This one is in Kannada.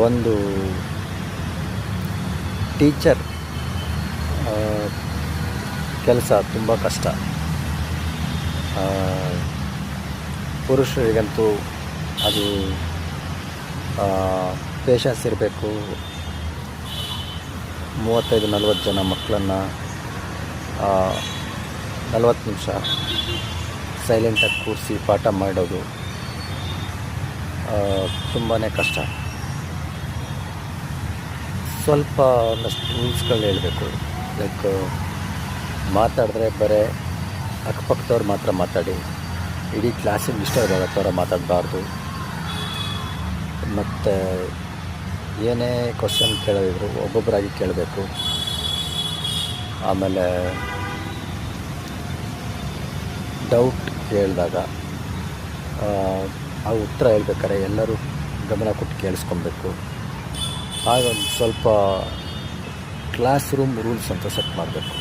ಒಂದು ಟೀಚರ್ ಕೆಲಸ ತುಂಬ ಕಷ್ಟ. ಪುರುಷರಿಗಂತೂ ಅದು ಪೇಷನ್ಸ್ ಇರಬೇಕು. 35-40 ಜನ ಮಕ್ಕಳನ್ನು 40 ನಿಮಿಷ ಸೈಲೆಂಟಾಗಿ ಕೂರಿಸಿ ಪಾಠ ಮಾಡೋದು ತುಂಬಾ ಕಷ್ಟ. ಸ್ವಲ್ಪ ಒಂದಷ್ಟು ರೂಲ್ಸ್ಗಳು ಹೇಳಬೇಕು. ಲೈಕ್ ಮಾತಾಡಿದ್ರೆ ಬರೀ ಅಕ್ಕಪಕ್ಕದವ್ರು ಮಾತ್ರ ಮಾತಾಡಿ, ಇಡೀ ಕ್ಲಾಸಿಗೆ ಇಷ್ಟ ಇರೋ ಥರ ಮಾತಾಡಬಾರ್ದು. ಮತ್ತು ಏನೇ ಕ್ವಶನ್ ಕೇಳೋದಿದ್ರು ಒಬ್ಬೊಬ್ಬರಾಗಿ ಕೇಳಬೇಕು. ಆಮೇಲೆ ಡೌಟ್ ಕೇಳಿದಾಗ ಆ ಉತ್ತರ ಹೇಳ್ಬೇಕಾದ್ರೆ ಎಲ್ಲರೂ ಗಮನ ಕೊಟ್ಟು ಕೇಳಿಸ್ಕೊಬೇಕು. ಆಗ ಒಂದು ಸ್ವಲ್ಪ ಕ್ಲಾಸ್ ರೂಮ್ ರೂಲ್ಸ್ ಅಂತ ಸೆಟ್ ಮಾಡಬೇಕು.